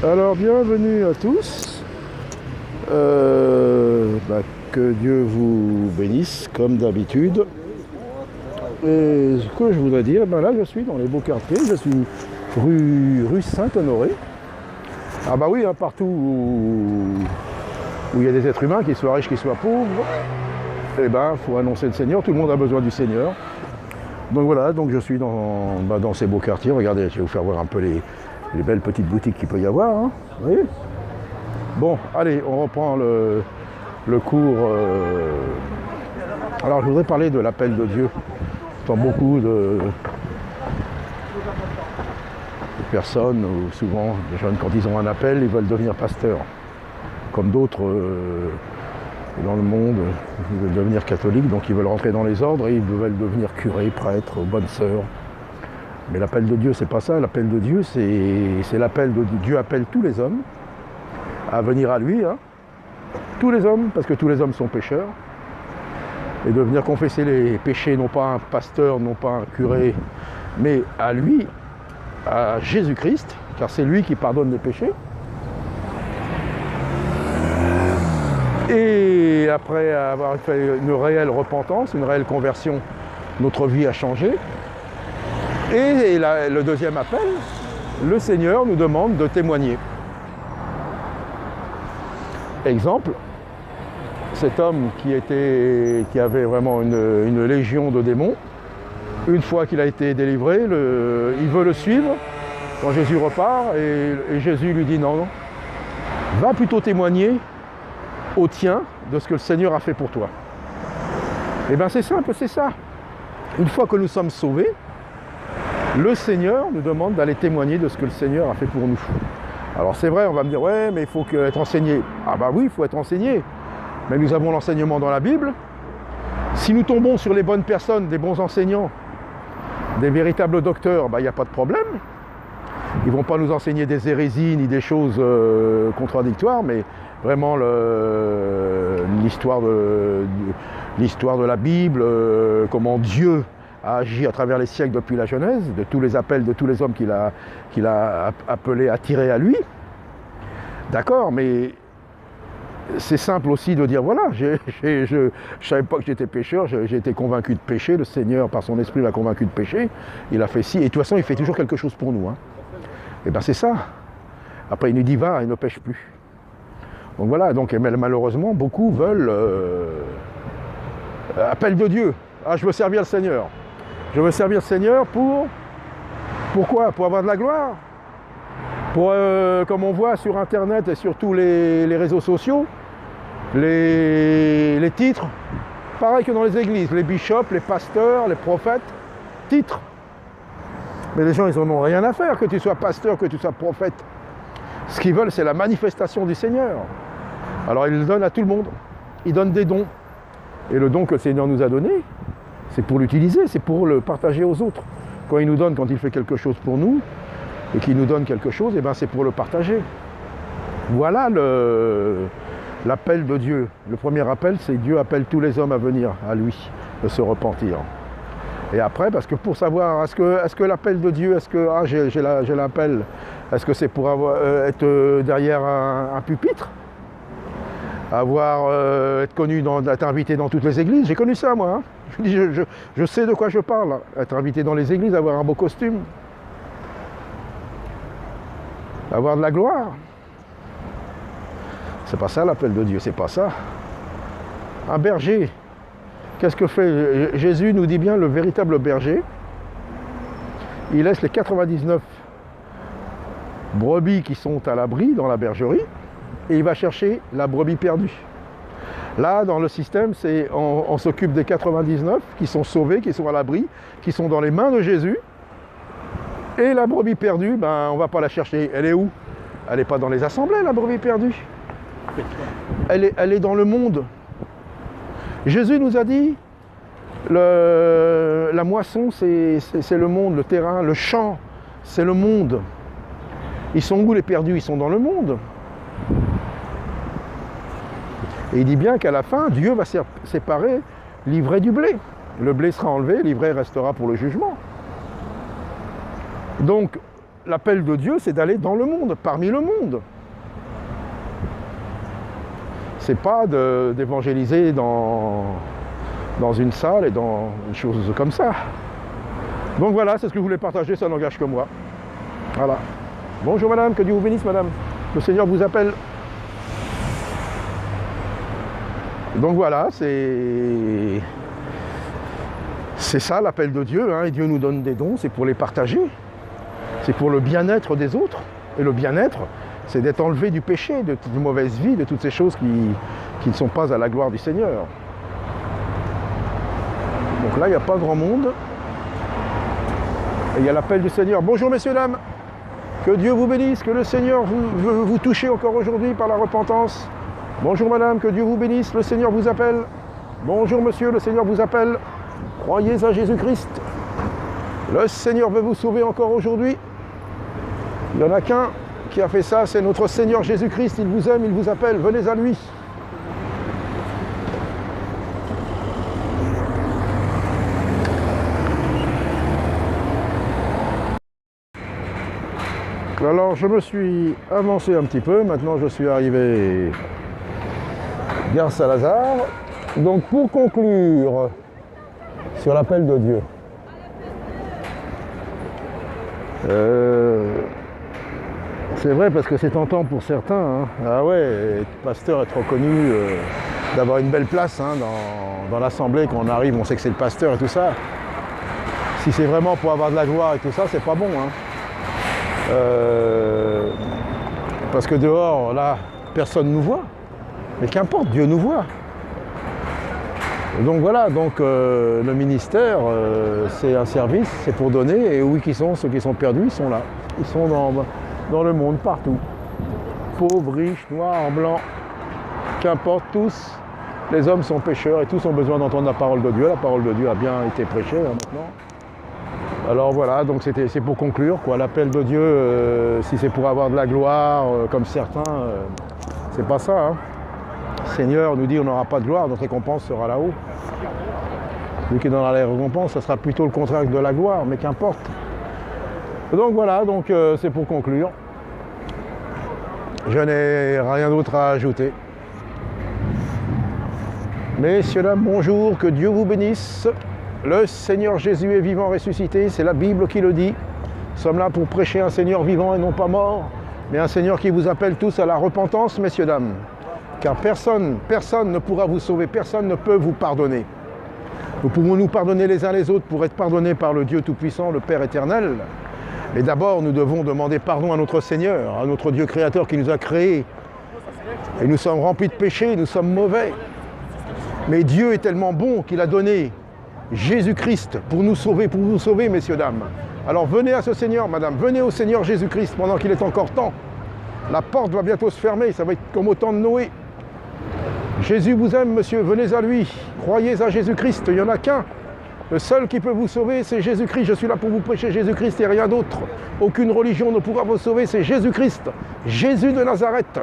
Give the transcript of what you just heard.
Alors bienvenue à tous. Que Dieu vous bénisse comme d'habitude. Et ce que je voudrais dire, là je suis dans les beaux quartiers, je suis rue Saint-Honoré. Ah bah oui, hein, partout où il y a des êtres humains, qu'ils soient riches, qu'ils soient pauvres, eh ben faut annoncer le Seigneur, tout le monde a besoin du Seigneur. Donc voilà, donc je suis dans ces beaux quartiers. Regardez, je vais vous faire voir un peu les belles petites boutiques qu'il peut y avoir. Hein. Vous voyez ? Bon, allez, on reprend le cours. Alors, je voudrais parler de l'appel de Dieu. J'entends beaucoup de personnes, ou souvent des jeunes, quand ils ont un appel, ils veulent devenir pasteurs. Comme d'autres dans le monde, ils veulent devenir catholiques, donc ils veulent rentrer dans les ordres et ils veulent devenir curés, prêtres, bonnes sœurs. Mais l'appel de Dieu, c'est pas ça. L'appel de Dieu, c'est l'appel de Dieu appelle tous les hommes à venir à lui. Hein. Tous les hommes, parce que tous les hommes sont pécheurs. Et de venir confesser les péchés, non pas un pasteur, non pas un curé, mais à lui, à Jésus-Christ, car c'est lui qui pardonne les péchés. Et après avoir fait une réelle repentance, une réelle conversion, notre vie a changé. Et le deuxième appel, le Seigneur nous demande de témoigner. Exemple, cet homme qui avait vraiment une légion de démons, une fois qu'il a été délivré, il veut le suivre quand Jésus repart et Jésus lui dit non, va plutôt témoigner au tien de ce que le Seigneur a fait pour toi. Et bien c'est simple, c'est ça. Une fois que nous sommes sauvés, le Seigneur nous demande d'aller témoigner de ce que le Seigneur a fait pour nous. Alors c'est vrai, on va me dire, ouais, mais il faut être enseigné. Ah bah oui, il faut être enseigné. Mais nous avons l'enseignement dans la Bible. Si nous tombons sur les bonnes personnes, des bons enseignants, des véritables docteurs, bah il n'y a pas de problème. Ils ne vont pas nous enseigner des hérésies ni des choses contradictoires, mais vraiment l'histoire de la Bible, comment Dieu a agi à travers les siècles depuis la Genèse, de tous les appels de tous les hommes qu'il a appelés, attirés à lui. D'accord, mais c'est simple aussi de dire, voilà, je ne savais pas que j'étais pécheur, j'ai été convaincu de péché, le Seigneur par son esprit m'a convaincu de péché, il a fait ci, et de toute façon il fait toujours quelque chose pour nous. Hein. Et bien c'est ça. Après il nous dit, va, il ne pêche plus. Donc voilà, donc malheureusement, beaucoup veulent appel de Dieu. Ah, je veux servir le Seigneur. Je veux servir le Seigneur pourquoi ? Pour avoir de la gloire. Pour, comme on voit sur Internet et sur tous les réseaux sociaux, les titres, pareil que dans les églises, les bishops, les pasteurs, les prophètes, titres. Mais les gens, ils n'en ont rien à faire, que tu sois pasteur, que tu sois prophète. Ce qu'ils veulent, c'est la manifestation du Seigneur. Alors, ils le donnent à tout le monde. Ils donnent des dons. Et le don que le Seigneur nous a donné, c'est pour l'utiliser, c'est pour le partager aux autres. Quand il nous donne, quand il fait quelque chose pour nous, et qu'il nous donne quelque chose, et ben c'est pour le partager. Voilà l'appel de Dieu. Le premier appel, c'est Dieu appelle tous les hommes à venir à lui, de se repentir. Et après, parce que pour savoir, est-ce que l'appel de Dieu, est-ce que j'ai l'appel, est-ce que c'est pour être derrière un pupitre, être connu, être invité dans toutes les églises? J'ai connu ça moi. Hein. Je sais de quoi je parle. Hein. Être invité dans les églises, avoir un beau costume, avoir de la gloire. C'est pas ça l'appel de Dieu, c'est pas ça. Un berger, qu'est-ce que fait Jésus? Nous dit bien, le véritable berger, il laisse les 99 brebis qui sont à l'abri dans la bergerie et il va chercher la brebis perdue. Là, dans le système, on s'occupe des 99 qui sont sauvés, qui sont à l'abri, qui sont dans les mains de Jésus. Et la brebis perdue, ben, on ne va pas la chercher. Elle est où? Elle n'est pas dans les assemblées, la brebis perdue. Elle est dans le monde. Jésus nous a dit, la moisson, c'est le monde, le terrain, le champ, c'est le monde. Ils sont où les perdus? Ils sont dans le monde. Et il dit bien qu'à la fin, Dieu va séparer l'ivraie du blé. Le blé sera enlevé, l'ivraie restera pour le jugement. Donc, l'appel de Dieu, c'est d'aller dans le monde, parmi le monde. C'est pas d'évangéliser dans une salle et dans une chose comme ça. Donc voilà, c'est ce que je voulais partager, ça n'engage que moi. Voilà. Bonjour madame, que Dieu vous bénisse madame. Le Seigneur vous appelle. Donc voilà, c'est ça l'appel de Dieu, hein, et Dieu nous donne des dons, c'est pour les partager. C'est pour le bien-être des autres. Et le bien-être, c'est d'être enlevé du péché, de toute mauvaise vie, de toutes ces choses qui ne sont pas à la gloire du Seigneur. Donc là, il n'y a pas grand monde. Et il y a l'appel du Seigneur. Bonjour messieurs, dames. Que Dieu vous bénisse, que le Seigneur veut vous toucher encore aujourd'hui par la repentance. Bonjour madame, que Dieu vous bénisse, le Seigneur vous appelle. Bonjour monsieur, le Seigneur vous appelle. Croyez à Jésus-Christ. Le Seigneur veut vous sauver encore aujourd'hui. Il n'y en a qu'un qui a fait ça, c'est notre Seigneur Jésus-Christ. Il vous aime, il vous appelle, venez à lui. Alors je me suis avancé un petit peu, maintenant je suis arrivé gare Saint-Lazare. Donc pour conclure sur l'appel de Dieu, c'est vrai parce que c'est tentant pour certains, hein. Ah ouais, être pasteur, être reconnu, d'avoir une belle place, hein, dans l'assemblée, quand on arrive, on sait que c'est le pasteur et tout ça. Si c'est vraiment pour avoir de la gloire et tout ça, c'est pas bon, hein. Parce que dehors, là, personne ne nous voit. Mais qu'importe, Dieu nous voit. Donc voilà, le ministère, c'est un service, c'est pour donner. Et où ils sont, ceux qui sont perdus, ils sont là. Ils sont dans le monde, partout. Pauvres, riches, noirs, blancs, qu'importe, tous. Les hommes sont pécheurs et tous ont besoin d'entendre la parole de Dieu. La parole de Dieu a bien été prêchée, hein, maintenant. Alors voilà, donc c'est pour conclure, quoi. L'appel de Dieu, si c'est pour avoir de la gloire, comme certains, c'est pas ça, hein. Le Seigneur nous dit on n'aura pas de gloire, notre récompense sera là-haut. Lui qui donnera la récompense, ça sera plutôt le contraire de la gloire, mais qu'importe. Donc voilà, c'est pour conclure. Je n'ai rien d'autre à ajouter. Messieurs, dames, bonjour, que Dieu vous bénisse. Le Seigneur Jésus est vivant, ressuscité, c'est la Bible qui le dit. Nous sommes là pour prêcher un Seigneur vivant et non pas mort, mais un Seigneur qui vous appelle tous à la repentance, messieurs, dames. Car personne ne pourra vous sauver, personne ne peut vous pardonner. Nous pouvons nous pardonner les uns les autres pour être pardonnés par le Dieu Tout-Puissant, le Père éternel. Mais d'abord, nous devons demander pardon à notre Seigneur, à notre Dieu créateur qui nous a créés. Et nous sommes remplis de péchés, nous sommes mauvais. Mais Dieu est tellement bon qu'il a donné Jésus-Christ pour vous sauver, messieurs, dames. Alors venez à ce Seigneur, madame, venez au Seigneur Jésus-Christ pendant qu'il est encore temps. La porte va bientôt se fermer, ça va être comme au temps de Noé. Jésus vous aime, monsieur, venez à lui. Croyez à Jésus-Christ, il n'y en a qu'un. Le seul qui peut vous sauver, c'est Jésus-Christ. Je suis là pour vous prêcher Jésus-Christ et rien d'autre. Aucune religion ne pourra vous sauver, c'est Jésus-Christ, Jésus de Nazareth.